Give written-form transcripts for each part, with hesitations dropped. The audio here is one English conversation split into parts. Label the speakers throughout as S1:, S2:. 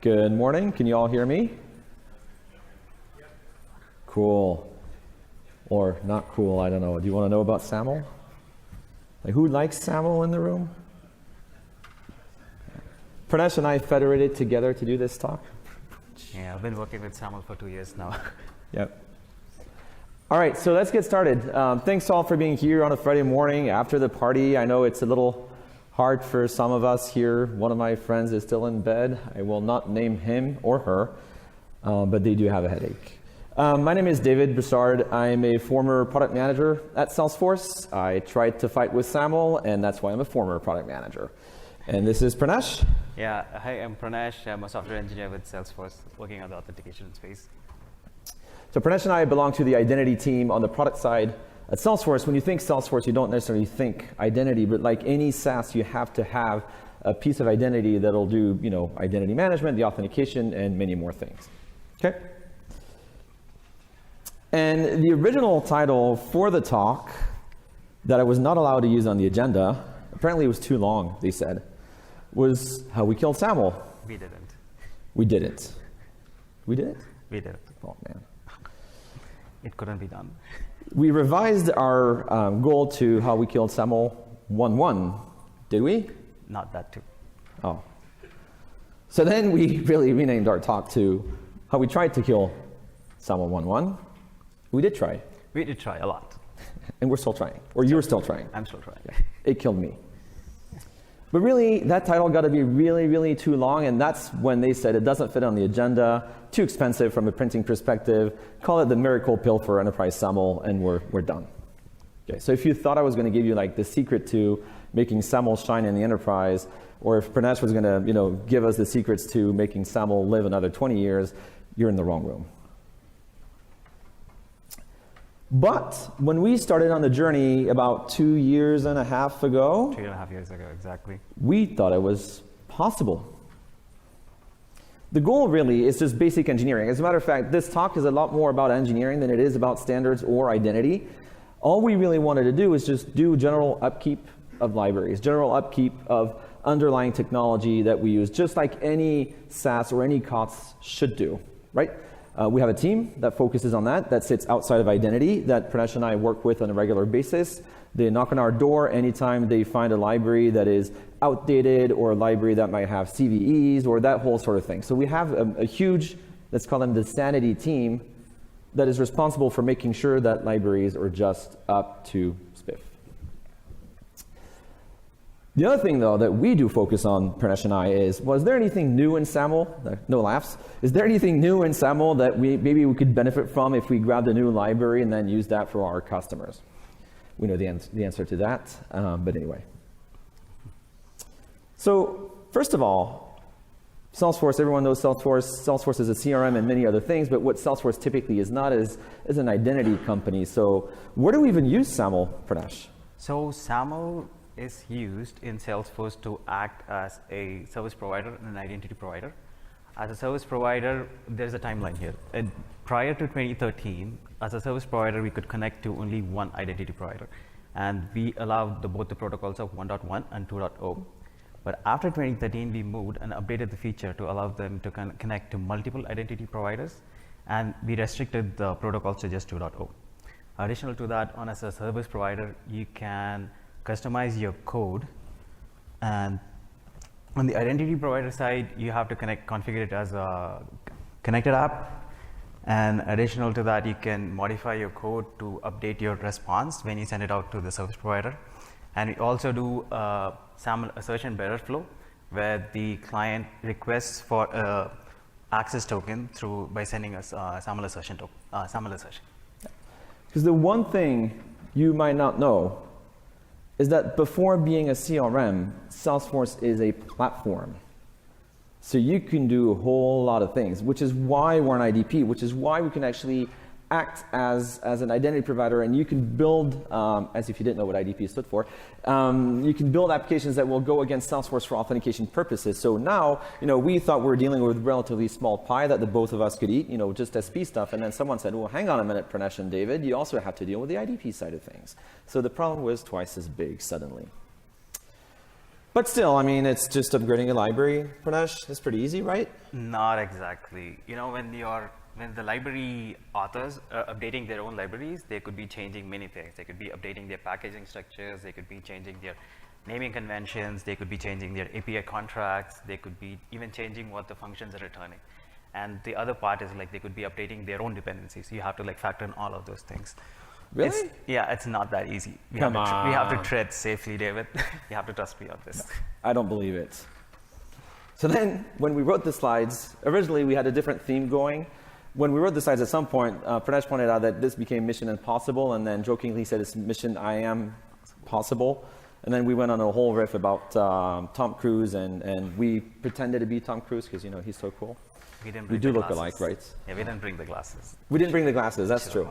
S1: Good morning. Can you all hear me? Cool. Or not cool, I don't know. Do you want to know about SAML? Like, who likes SAML in the room? Pranesh and I federated together to do this talk.
S2: Yeah, I've been working with SAML for 2 years now.
S1: Yep. All right, so let's get started. Thanks all for being here on a Friday morning after the party. I know it's a little hard for some of us here. One of my friends is still in bed. I will not name him or her, but they do have a headache. My name is David Brossard. I'm a former product manager at Salesforce. I tried to fight with SAML, and that's why I'm a former product manager. And this is Pranesh.
S2: Yeah, hi, I'm Pranesh. I'm a software engineer with Salesforce, working on the authentication space.
S1: So Pranesh and I belong to the identity team on the product side at Salesforce. When you think Salesforce, you don't necessarily think identity, but like any SaaS, you have to have a piece of identity that'll do, identity management, the authentication, and many more things. Okay? And the original title for the talk that I was not allowed to use on the agenda, apparently it was too long, they said, was How We Killed SAML.
S2: We didn't.
S1: We didn't. We did it?
S2: We did.
S1: Oh, man.
S2: It couldn't be done.
S1: We revised our goal to How We Killed SAML 1.1. Did we?
S2: Not that too.
S1: Oh. So then we really renamed our talk to How We Tried to Kill SAML 1.1. We did try.
S2: We did try a lot.
S1: And we're still trying. Or you're still trying.
S2: I'm still trying.
S1: Yeah. It killed me. But really, that title got to be really, really too long, and that's when they said it doesn't fit on the agenda, too expensive from a printing perspective, call it the miracle pill for enterprise SAML, and we're done. Okay, so if you thought I was going to give you like the secret to making SAML shine in the enterprise, or if Pranesh was going to give us the secrets to making SAML live another 20 years, you're in the wrong room. But when we started on the journey about 2.5 years ago,
S2: 2.5 years ago, exactly,
S1: we thought it was possible. The goal really is just basic engineering. As a matter of fact, this talk is a lot more about engineering than it is about standards or identity. All we really wanted to do is just do general upkeep of libraries, general upkeep of underlying technology that we use, just like any SaaS or any COTS should do, right? We have a team that focuses on that sits outside of identity, that Pranesh and I work with on a regular basis. They knock on our door anytime they find a library that is outdated or a library that might have CVEs or that whole sort of thing. So we have a huge, let's call them the sanity team, that is responsible for making sure that libraries are just up to spiff. The other thing, though, that we do focus on, Pranesh and I, is, was there anything new in SAML? No laughs. Is there anything new in SAML that maybe we could benefit from if we grabbed a new library and then used that for our customers? We know the answer to that, but anyway. So first of all, Salesforce, everyone knows Salesforce. Salesforce is a CRM and many other things, but what Salesforce typically is not is an identity company. So where do we even use SAML, Pranesh?
S2: So SAML is used in Salesforce to act as a service provider and an identity provider. As a service provider, there's a timeline here. And prior to 2013, as a service provider, we could connect to only one identity provider. And we allowed both the protocols of 1.1 and 2.0. But after 2013, we moved and updated the feature to allow them to connect to multiple identity providers. And we restricted the protocols to just 2.0. Additional to that, as a service provider, you can customize your code, and on the identity provider side, you have to configure it as a connected app, and additional to that, you can modify your code to update your response when you send it out to the service provider. And we also do SAML assertion bearer flow, where the client requests for access token by sending us SAML assertion.
S1: Because the one thing you might not know is that before being a CRM, Salesforce is a platform. So you can do a whole lot of things, which is why we're an IDP, which is why we can actually act as an identity provider, and you can build, as if you didn't know what IDP stood for, you can build applications that will go against Salesforce for authentication purposes. So now, we thought we were dealing with a relatively small pie that the both of us could eat, just SP stuff, and then someone said, well, hang on a minute, Pranesh and David, you also have to deal with the IDP side of things. So the problem was twice as big suddenly. But still, I mean, it's just upgrading a library, Pranesh. It's pretty easy, right?
S2: Not exactly. You know, when the library authors are updating their own libraries, they could be changing many things. They could be updating their packaging structures. They could be changing their naming conventions. They could be changing their API contracts. They could be even changing what the functions are returning. And the other part is like they could be updating their own dependencies. You have to like factor in all of those things.
S1: Really?
S2: It's not that easy. We
S1: Come
S2: have to
S1: on.
S2: tread safely, David. You have to trust me on this.
S1: I don't believe it. So then, when we wrote the slides, originally we had a different theme going. When we wrote the slides at some point, Pranesh pointed out that this became Mission Impossible, and then jokingly said it's Mission I Am Possible. And then we went on a whole riff about Tom Cruise, and we pretended to be Tom Cruise because, you know, he's so cool. We do look alike, right?
S2: Yeah, we didn't bring the glasses.
S1: We didn't bring the glasses, that's true.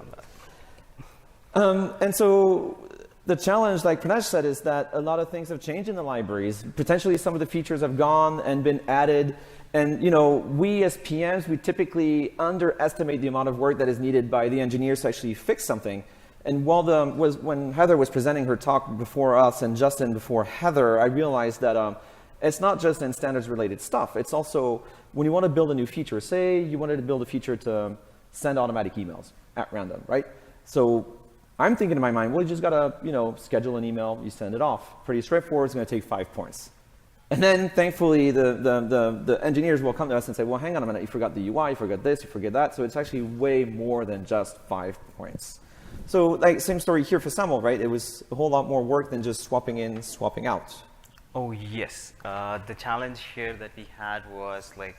S1: And so the challenge, like Pranesh said, is that a lot of things have changed in the libraries. Potentially some of the features have gone and been added. And you know, we as PMs, we typically underestimate the amount of work that is needed by the engineers to actually fix something. And when Heather was presenting her talk before us and Justin before Heather, I realized that it's not just in standards-related stuff. It's also when you want to build a new feature. Say you wanted to build a feature to send automatic emails at random, right? So I'm thinking in my mind, well, you just gotta, you know, schedule an email, you send it off. Pretty straightforward. It's going to take 5 points. And then, thankfully, the engineers will come to us and say, well, hang on a minute, you forgot the UI, you forgot this, you forget that. So it's actually way more than just 5 points. So, like, same story here for SAML, right? It was a whole lot more work than just swapping in, swapping out.
S2: Oh, yes. The challenge here that we had was like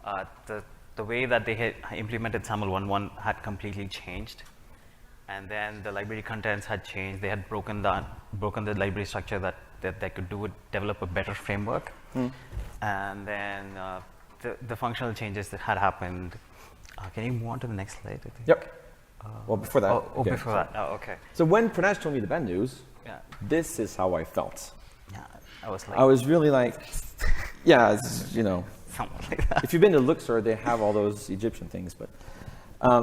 S2: the way that they had implemented SAML 1.1 had completely changed. And then the library contents had changed. They had broken the library structure that they could develop a better framework. And then the functional changes that had happened. Can you move on to the next slide? I think?
S1: Yep. Well, before that.
S2: Before that. Oh, okay.
S1: So when Pranesh told me the bad news, this is how I felt.
S2: Yeah, I
S1: was really like, yeah, it's, you know.
S2: Something like that.
S1: If you've been to Luxor, they have all those Egyptian things. But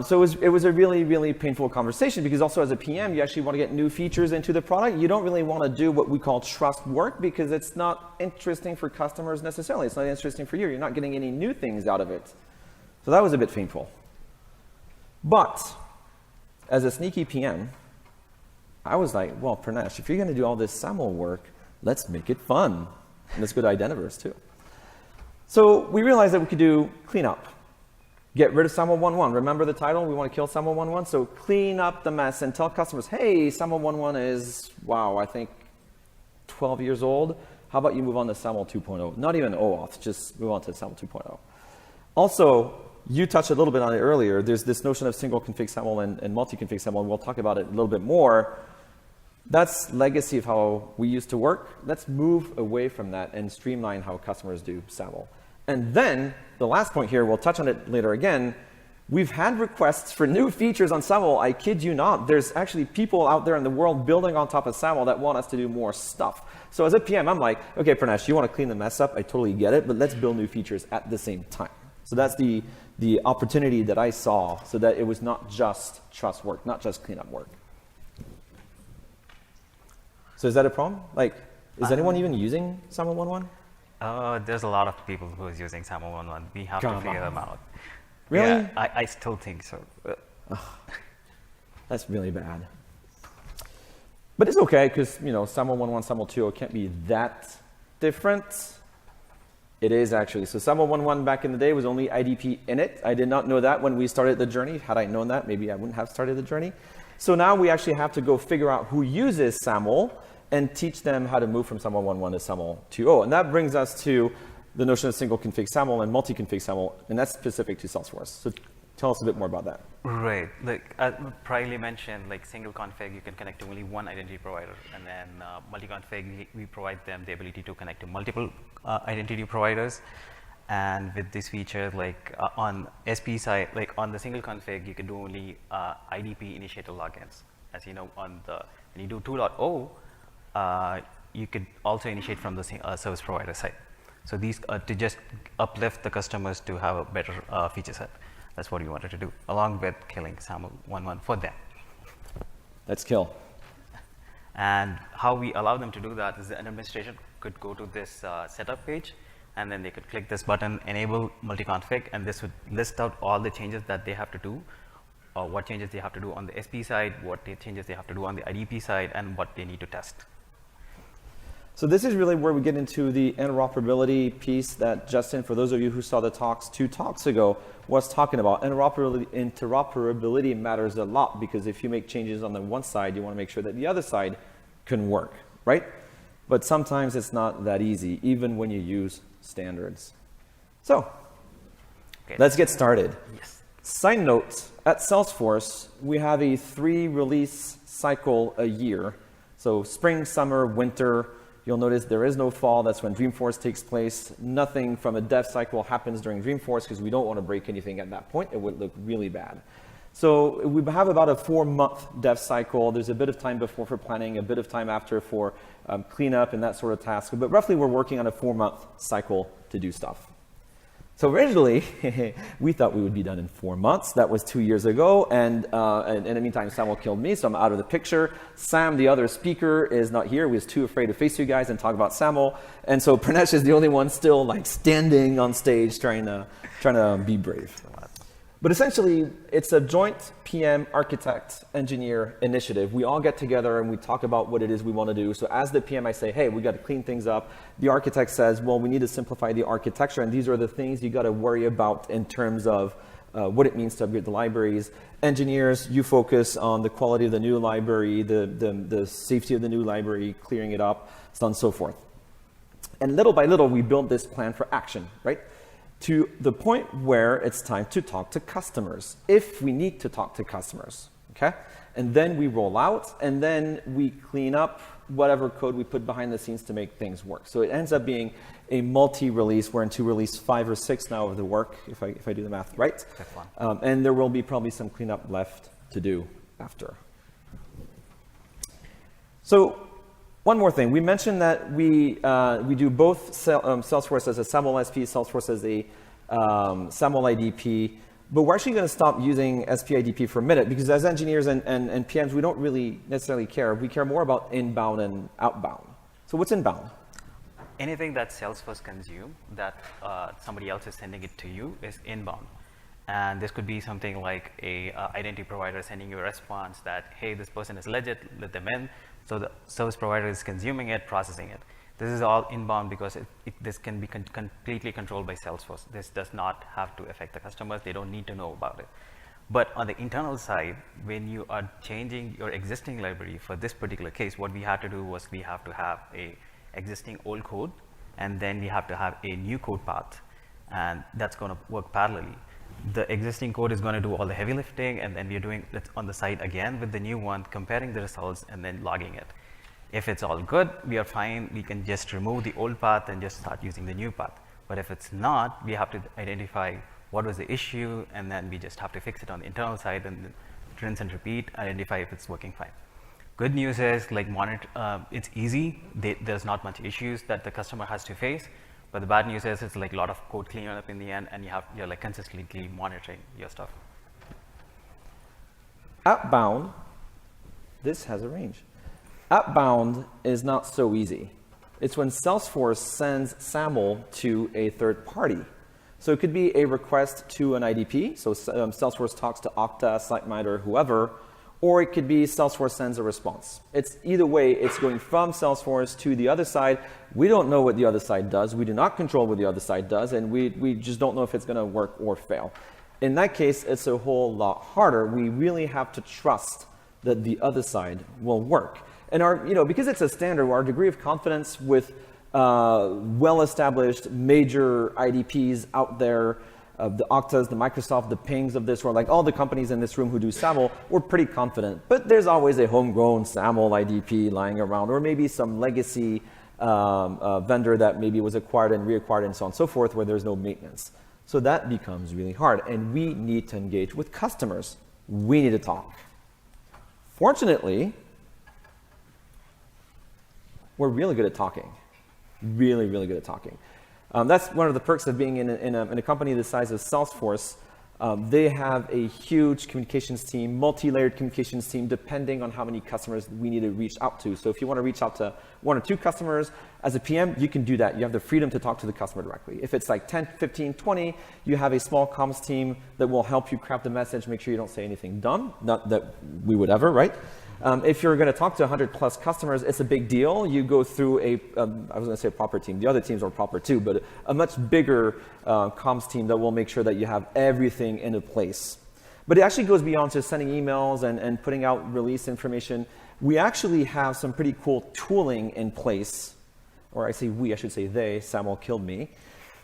S1: so it was a really, really painful conversation because also as a PM, you actually want to get new features into the product. You don't really want to do what we call trust work because it's not interesting for customers necessarily. It's not interesting for you. You're not getting any new things out of it. So that was a bit painful. But as a sneaky PM, I was like, well, Pranesh, if you're going to do all this SAML work, let's make it fun. And let's go to Identiverse too. So we realized that we could do cleanup. Get rid of SAML 1.1. Remember the title? We want to kill SAML 1.1. So clean up the mess and tell customers, hey, SAML 1.1 is, wow, I think 12 years old. How about you move on to SAML 2.0? Not even OAuth, just move on to SAML 2.0. Also, you touched a little bit on it earlier. There's this notion of single config SAML and multi-config SAML, and we'll talk about it a little bit more. That's legacy of how we used to work. Let's move away from that and streamline how customers do SAML. And then, the last point here, we'll touch on it later again, we've had requests for new features on SAML. I kid you not. There's actually people out there in the world building on top of SAML that want us to do more stuff. So as a PM, I'm like, okay, Pranesh, you want to clean the mess up? I totally get it, but let's build new features at the same time. So that's the opportunity that I saw so that it was not just trust work, not just cleanup work. So is that a problem? Like, is anyone even using SAML 1.1?
S2: There's a lot of people who is using SAML 1.1. We have to figure them out.
S1: Really?
S2: Yeah, I still think so.
S1: That's really bad. But it's okay because, you know, SAML 1.1, SAML 2.0 can't be that different. It is actually. So SAML 1.1 back in the day was only IDP in it. I did not know that when we started the journey. Had I known that, maybe I wouldn't have started the journey. So now we actually have to go figure out who uses SAML and teach them how to move from SAML 1.1 to SAML 2.0. And that brings us to the notion of single config SAML and multi-config SAML, and that's specific to Salesforce. So tell us a bit more about that.
S2: Right. Like I priorly mentioned, like single config, you can connect to only one identity provider, and then multi-config, we provide them the ability to connect to multiple identity providers. And with this feature, like on SP side, like on the single config, you can do only IDP initiator logins. As you know, when you do 2.0, you could also initiate from the service provider side. So these to just uplift the customers to have a better feature set. That's what we wanted to do, along with killing SAML 1.1 for them.
S1: Let's kill.
S2: And how we allow them to do that is the administration could go to this setup page, and then they could click this button, enable multi-config, and this would list out all the changes that they have to do, or what changes they have to do on the SP side, what changes they have to do on the IDP side, and what they need to test.
S1: So this is really where we get into the interoperability piece that Justin, for those of you who saw the talks 2 talks ago, was talking about. Interoperability matters a lot, because if you make changes on the one side, you want to make sure that the other side can work, right? But sometimes it's not that easy, even when you use standards. So let's get started.
S2: Yes.
S1: Side note, at Salesforce, we have a 3-release cycle a year. So spring, summer, winter. You'll notice there is no fall. That's when Dreamforce takes place. Nothing from a dev cycle happens during Dreamforce, because we don't want to break anything at that point. It would look really bad. So we have about a 4-month dev cycle. There's a bit of time before for planning, a bit of time after for cleanup and that sort of task. But roughly, we're working on a 4-month cycle to do stuff. So originally, we thought we would be done in 4 months. That was 2 years ago. And in the meantime, Samuel killed me, so I'm out of the picture. Sam, the other speaker, is not here. He was too afraid to face you guys and talk about Samuel. And so Pranesh is the only one still like standing on stage trying to be brave. But essentially, it's a joint PM, architect, engineer initiative. We all get together and we talk about what it is we want to do. So as the PM, I say, hey, we got to clean things up. The architect says, well, we need to simplify the architecture, and these are the things you got to worry about in terms of what it means to upgrade the libraries. Engineers, you focus on the quality of the new library, the safety of the new library, clearing it up, so on and so forth. And little by little, we build this plan for action, right? To the point where it's time to talk to customers, if we need to talk to customers, okay? And then we roll out, and then we clean up whatever code we put behind the scenes to make things work. So it ends up being a multi-release. We're into release 5 or 6 now of the work, if I do the math right.
S2: That's fine.
S1: And there will be probably some cleanup left to do after. So one more thing. We mentioned that we do both Salesforce as a SAML SP, Salesforce as a SAML IDP, but we're actually going to stop using SP IDP for a minute, because as engineers and PMs, we don't really necessarily care. We care more about inbound and outbound. So what's inbound?
S2: Anything that Salesforce consumes that somebody else is sending it to you is inbound. And this could be something like a identity provider sending you a response that, hey, this person is legit, let them in. So the service provider is consuming it, processing it. This is all inbound, because this can be completely controlled by Salesforce. This does not have to affect the customers. They don't need to know about it. But on the internal side, when you are changing your existing library, for this particular case, what we had to do was we have to have a existing old code, and then we have to have a new code path. And that's going to work parallelly. The existing code is going to do all the heavy lifting, and then we're doing it on the side again with the new one, comparing the results and then logging it. If it's all good, we are fine. We can just remove the old path and just start using the new path. But if it's not, we have to identify what was the issue, and then we just have to fix it on the internal side, and then rinse and repeat, identify if it's working fine. Good news is, like, it's easy. There's not much issues that the customer has to face. But the bad news is it's like a lot of code cleanup in the end, and you're like consistently monitoring your stuff.
S1: Outbound, this has a range. Outbound is not so easy. It's when Salesforce sends SAML to a third party. So it could be a request to an IDP. So Salesforce talks to Okta, SiteMinder, whoever, or it could be Salesforce sends a response. It's either way, it's going from Salesforce to the other side. We don't know what the other side does. We do not control what the other side does, and we just don't know if it's going to work or fail. In that case, it's a whole lot harder. We really have to trust that the other side will work. And because it's a standard, our degree of confidence with well-established major IDPs out there, the Oktas, the Microsoft, the Pings of this world, like all the companies in this room who do SAML, we're pretty confident. But there's always a homegrown SAML IDP lying around, or maybe some legacy vendor that maybe was acquired and reacquired and so on and so forth, where there's no maintenance. So that becomes really hard, and we need to engage with customers. We need to talk. Fortunately, we're really good at talking. Really, really good at talking. That's one of the perks of being in a company the size of Salesforce. They have a huge communications team, multi-layered communications team, depending on how many customers we need to reach out to. So if you want to reach out to 1 or 2 customers, as a PM, you can do that. You have the freedom to talk to the customer directly. If it's like 10, 15, 20, you have a small comms team that will help you craft the message, make sure you don't say anything dumb, not that we would ever, right? If you're going to talk to 100 plus customers, it's a big deal. You go through I was going to say a proper team. The other teams are proper too, but a much bigger comms team that will make sure that you have everything into place. But it actually goes beyond just sending emails and putting out release information. We actually have some pretty cool tooling in place, or I should say they. Samuel killed me.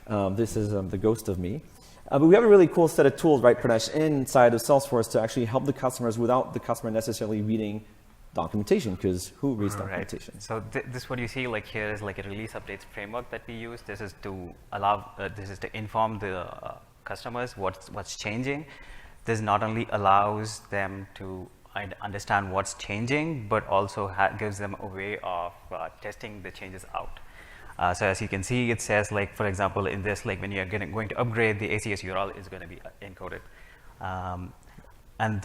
S1: This is the ghost of me. But we have a really cool set of tools, right, Pranesh, inside of Salesforce to actually help the customers without the customer necessarily reading documentation, because who reads documentation?
S2: Right. So this what you see like here is like a release updates framework that we use. This is to allow, this is to inform the customers what's changing. This not only allows them to understand what's changing, but also gives them a way of testing the changes out. So as you can see, it says like, for example, in this, like when you're going to upgrade, the ACS URL is going to be encoded. And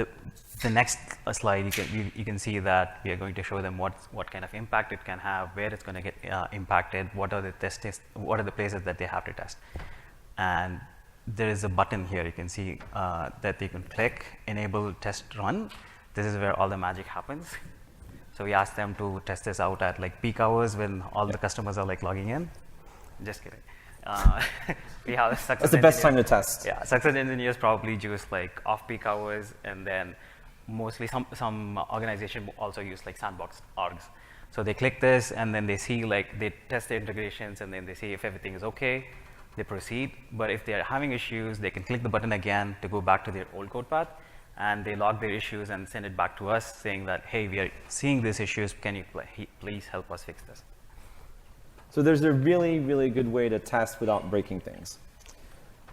S2: the next slide, you can see that we are going to show them what kind of impact it can have, where it's going to get impacted, what are the places that they have to test. And there is a button here you can see that they can click, enable test run. This is where all the magic happens. So we asked them to test this out at like peak hours when all the customers are like logging in. Just kidding. We have success.
S1: That's the best time to test.
S2: Yeah, success engineers probably use like off-peak hours, and then mostly some organization also use like sandbox orgs. So they click this, and then they see like they test the integrations, and then they see if everything is okay, they proceed. But if they are having issues, they can click the button again to go back to their old code path, and they log their issues and send it back to us saying that, hey, we are seeing these issues. Can you please help us fix this?
S1: So there's a really, really good way to test without breaking things.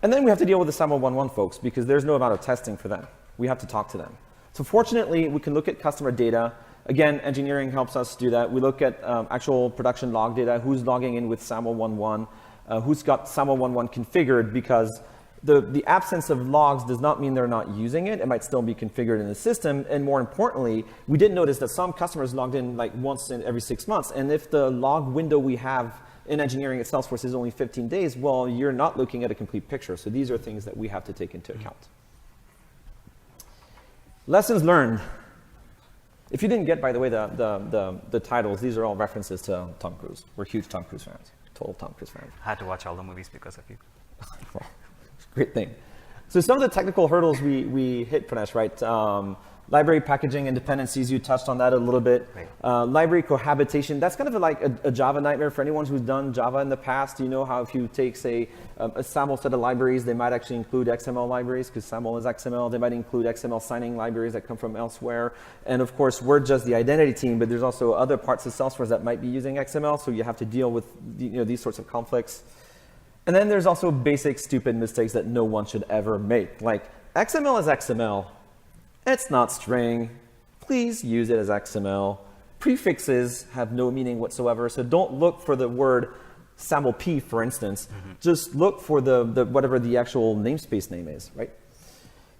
S1: And then we have to deal with the SAML 1.1 folks, because there's no amount of testing for them. We have to talk to them. So fortunately, we can look at customer data. Again, engineering helps us do that. We look at actual production log data, who's logging in with SAML 1.1, who's got SAML 1.1 configured, because the absence of logs does not mean they're not using it. It might still be configured in the system. And more importantly, we did notice that some customers logged in like once in every 6 months. And if the log window we have in engineering at Salesforce is only 15 days, well, you're not looking at a complete picture. So these are things that we have to take into account. Lessons learned. If you didn't get, by the way, the titles, these are all references to Tom Cruise. We're huge Tom Cruise fans, total Tom Cruise fans.
S2: I had to watch all the movies because of you.
S1: Well, great thing. So some of the technical hurdles we hit, Pranesh, right? Library packaging and dependencies, you touched on that a little bit.
S2: Right.
S1: Library cohabitation, that's kind of like a Java nightmare for anyone who's done Java in the past. You know how if you take, say, a SAML set of libraries, they might actually include XML libraries, because SAML is XML. They might include XML signing libraries that come from elsewhere. And of course, we're just the identity team, but there's also other parts of Salesforce that might be using XML, so you have to deal with these sorts of conflicts. And then there's also basic stupid mistakes that no one should ever make. Like, XML is XML. It's not string. Please use it as XML. Prefixes have no meaning whatsoever, so don't look for the word SAMLP, for instance. Just look for the whatever the actual namespace name is, right?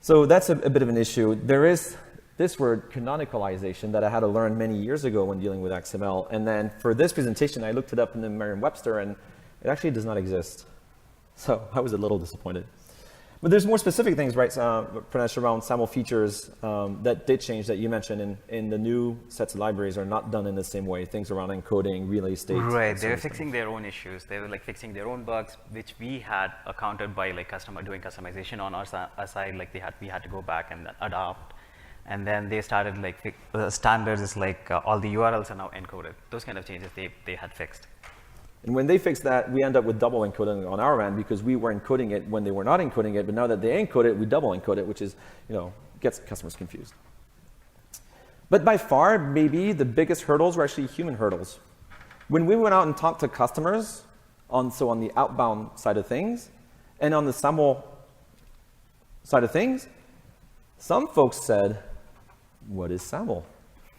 S1: So that's a bit of an issue. There is this word, canonicalization, that I had to learn many years ago when dealing with XML. And then for this presentation, I looked it up in the Merriam-Webster, and it actually does not exist. So I was a little disappointed. But there's more specific things, right, Pranesh, around SAML features that did change that you mentioned in the new sets of libraries are not done in the same way. Things around encoding, relay state.
S2: Right, they were fixing their own issues. They were like fixing their own bugs, which we had accounted by like doing customization on our side. Like we had to go back and adopt. And then they started like standards is like all the URLs are now encoded. Those kind of changes they had fixed.
S1: And when they fix that, we end up with double encoding on our end, because we were encoding it when they were not encoding it. But now that they encode it, we double encode it, which is, gets customers confused. But by far, maybe the biggest hurdles were actually human hurdles. When we went out and talked to customers, on the outbound side of things, and on the SAML side of things, some folks said, "What is SAML?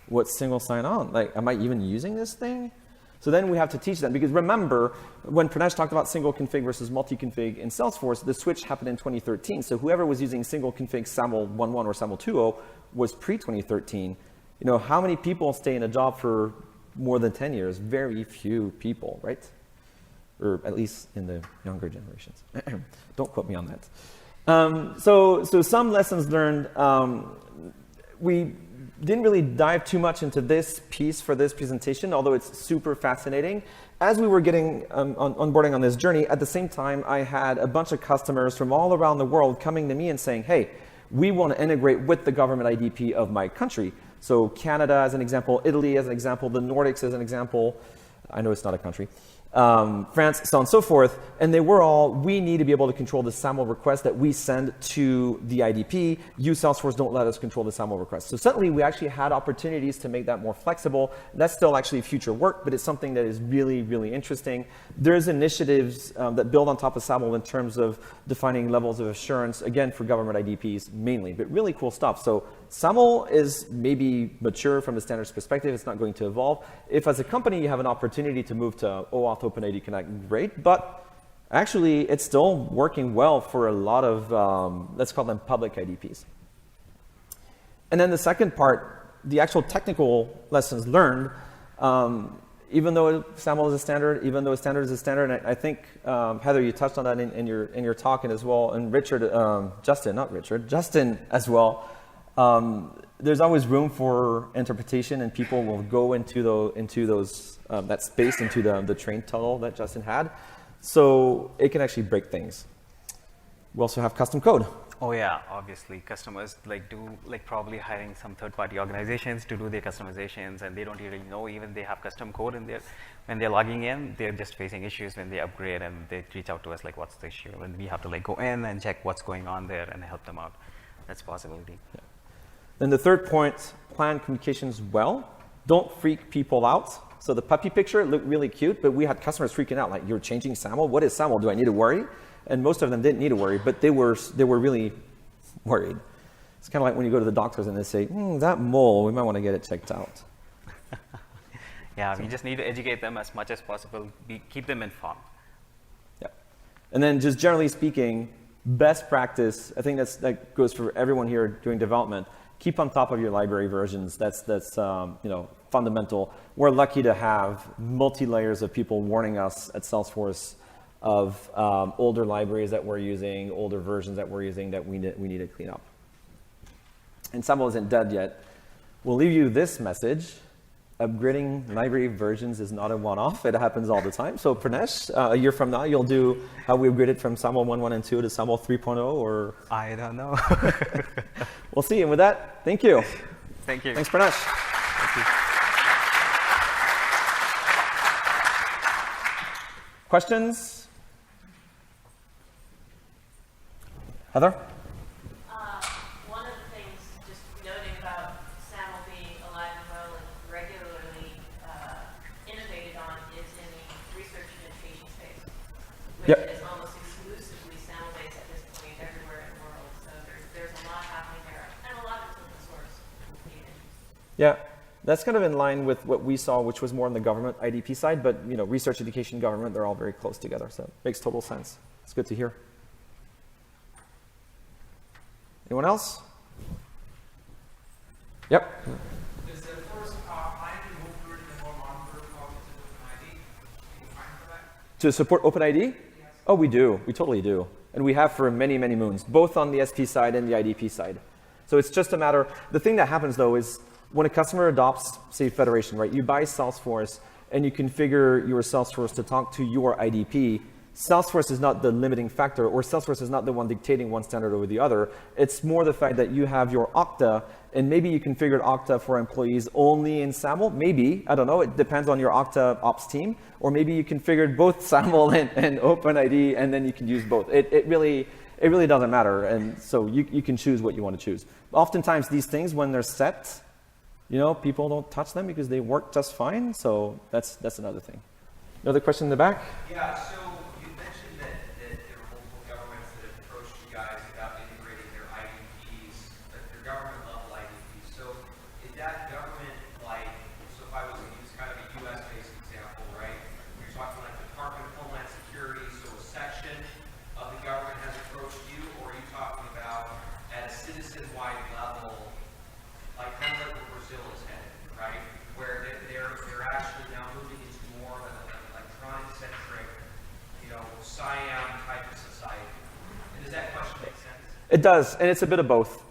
S1: What's single sign-on? Like, am I even using this thing?" So then we have to teach them, because remember, when Pranesh talked about single config versus multi-config in Salesforce, the switch happened in 2013. So whoever was using single config SAML 1.1 or SAML 2.0 was pre-2013. How many people stay in a job for more than 10 years? Very few people, right? Or at least in the younger generations. Don't quote me on that. So some lessons learned. We didn't really dive too much into this piece for this presentation, although it's super fascinating. As we were getting onboarding on this journey, at the same time, I had a bunch of customers from all around the world coming to me and saying, hey, we want to integrate with the government IDP of my country. So Canada as an example, Italy as an example, the Nordics as an example. I know it's not a country. France, so on and so forth. And they were all, we need to be able to control the SAML request that we send to the IDP. You, Salesforce, don't let us control the SAML request. So suddenly we actually had opportunities to make that more flexible. That's still actually future work, but it's something that is really, really interesting. There's initiatives that build on top of SAML in terms of defining levels of assurance, again, for government IDPs mainly, but really cool stuff. So SAML is maybe mature from a standards perspective. It's not going to evolve. If as a company you have an opportunity to move to OAuth OpenID Connect, great. But actually, it's still working well for a lot of, let's call them public IDPs. And then the second part, the actual technical lessons learned, even though SAML is a standard, even though a standard is a standard, and I think, Heather, you touched on that in your talk and as well, and Justin as well. There's always room for interpretation, and people will go into those that space, into the train tunnel that Justin had. So it can actually break things. We also have custom code.
S2: Oh yeah, obviously customers probably hiring some third-party organizations to do their customizations, and they don't really know even they have custom code in there. When they're logging in, they're just facing issues when they upgrade, and they reach out to us like, what's the issue? And we have to go in and check what's going on there and help them out. That's a possibility.
S1: Yeah. Then the third point, plan communications well. Don't freak people out. So the puppy picture looked really cute, but we had customers freaking out, like, you're changing SAML? What is SAML? Do I need to worry? And most of them didn't need to worry, but they were really worried. It's kind of like when you go to the doctors and they say, that mole, we might want to get it checked out.
S2: Yeah, we just need to educate them as much as possible, keep them informed.
S1: Yeah. And then just generally speaking, best practice, I think that goes for everyone here doing development. Keep on top of your library versions. That's fundamental. We're lucky to have multi-layers of people warning us at Salesforce of older libraries that we're using, older versions that we're using that we need to clean up. And SAML isn't dead yet. We'll leave you this message. Upgrading library versions is not a one-off. It happens all the time. So Pranesh, a year from now, you'll do how we upgraded from SAML 1.1 and 2 to SAML 3.0, or?
S2: I don't know.
S1: We'll see. And with that, thank you.
S2: Thank you.
S1: Thanks, Pranesh.
S2: Thank you.
S1: Questions? Heather?
S3: One of the things, just noting about SAML being alive and well and regularly innovated on, is in the research and education space, which is almost exclusively SAML-based at this point everywhere in the world. So there's a lot happening there, and a lot of it's open source.
S1: Yeah. That's kind of in line with what we saw, which was more on the government IDP side, but research, education, government, they're all very close together, so it makes total sense. It's good to hear. Anyone else? Yep.
S4: Is the first plan to move toward the more modern protocol to OpenID? Are you fine for that?
S1: To support OpenID?
S4: Yes.
S1: Oh, we do. We totally do. And we have for many, many moons, both on the SP side and the IDP side. So it's just a matter, the thing that happens though is when a customer adopts, say, Federation, right? You buy Salesforce and you configure your Salesforce to talk to your IDP. Salesforce is not the limiting factor, or Salesforce is not the one dictating one standard over the other. It's more the fact that you have your Okta, and maybe you configured Okta for employees only in SAML. Maybe, I don't know, it depends on your Okta ops team. Or maybe you configured both SAML and OpenID, and then you can use both. It really doesn't matter, and so you can choose what you want to choose. Oftentimes, these things, when they're set, people don't touch them because they work just fine. So that's another thing. Another question in the back?
S4: Yeah, so you mentioned that there are multiple governments that have approached you guys about integrating their IDPs, their government level IDPs. So is that government so if I was to use kind of a US-based example,
S1: It does, and it's a bit of both.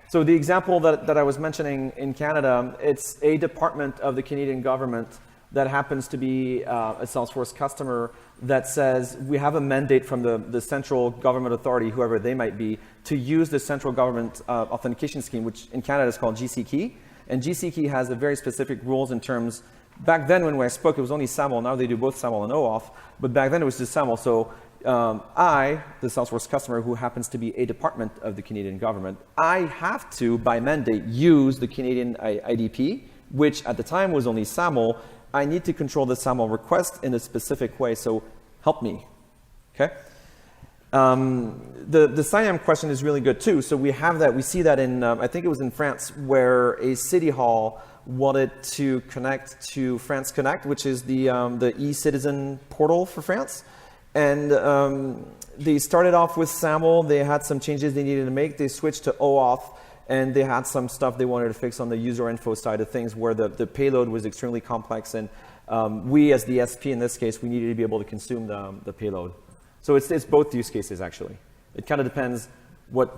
S1: So the example that I was mentioning in Canada, it's a department of the Canadian government that happens to be a Salesforce customer that says we have a mandate from the central government authority, whoever they might be, to use the central government authentication scheme, which in Canada is called GC Key. And GC Key has a very specific rules in terms, back then when I spoke, it was only SAML. Now they do both SAML and OAuth, but back then it was just SAML. So I, the Salesforce customer, who happens to be a department of the Canadian government, I have to, by mandate, use the Canadian IDP, which at the time was only SAML. I need to control the SAML request in a specific way, so help me, okay? The SIAM question is really good too. So we have that, we see that in, I think it was in France, where a city hall wanted to connect to France Connect, which is the e-citizen portal for France. And they started off with SAML. They had some changes they needed to make. They switched to OAuth, and they had some stuff they wanted to fix on the user info side of things where the payload was extremely complex. And we, as the SP in this case, we needed to be able to consume the payload. So it's both use cases, actually. It kind of depends what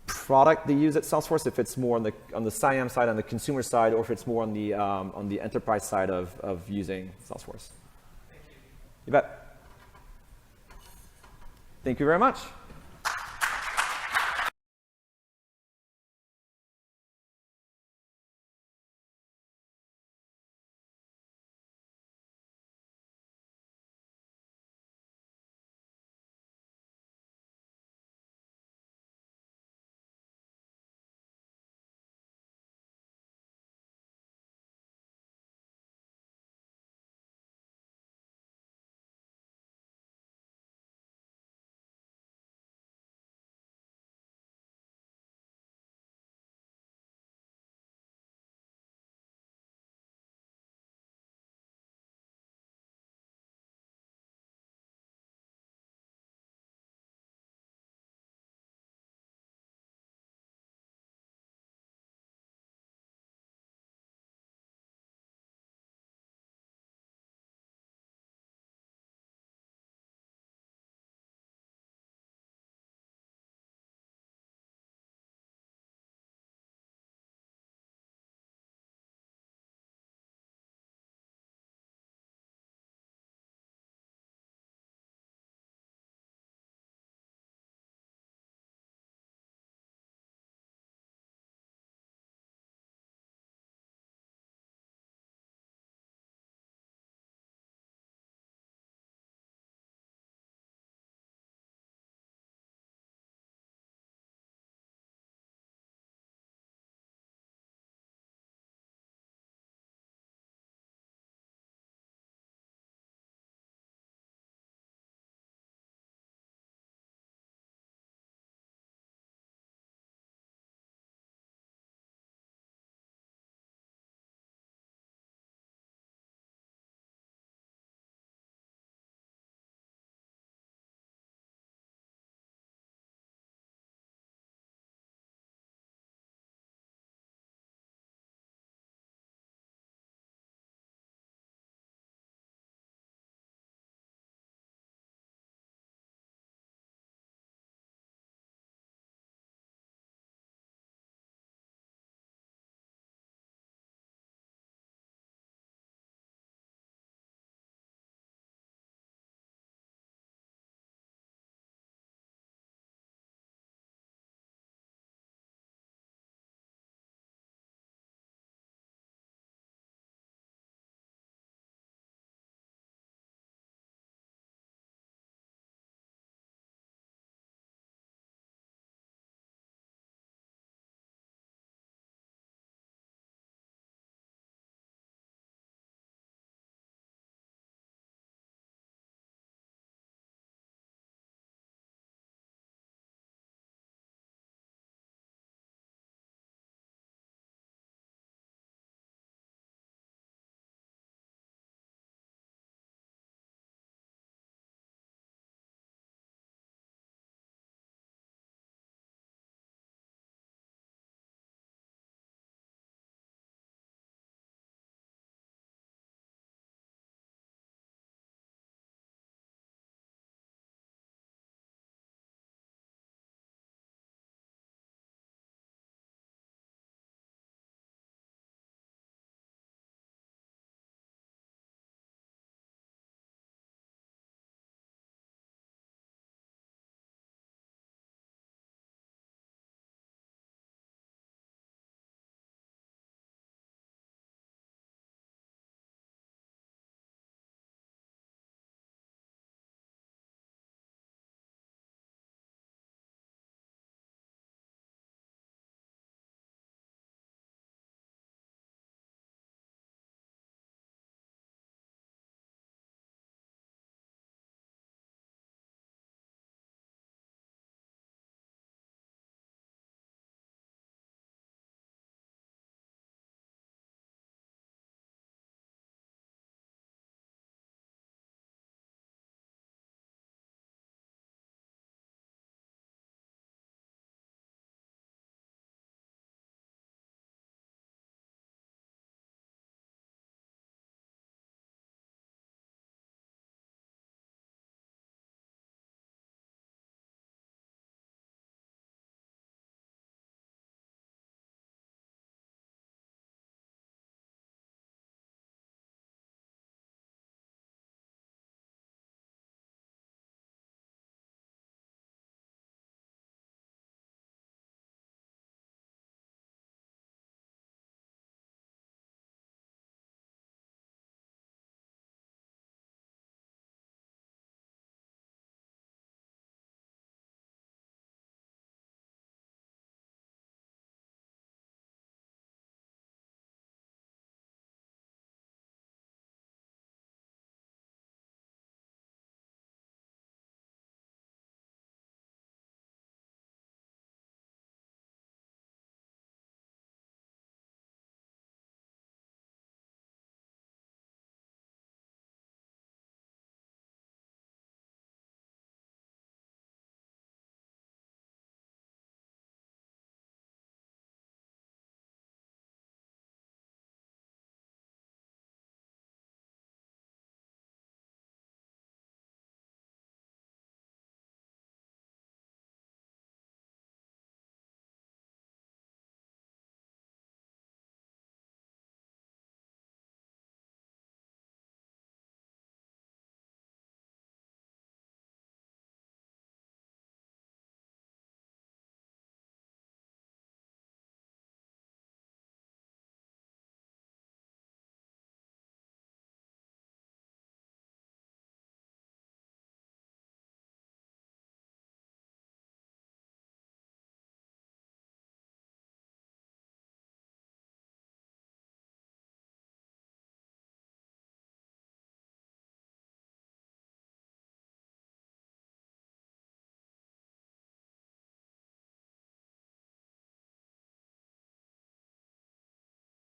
S1: product they use at Salesforce, if it's more on the SIAM side, on the consumer side, or if it's more on the enterprise side of using Salesforce.
S4: Thank you.
S1: You bet. Thank you very much.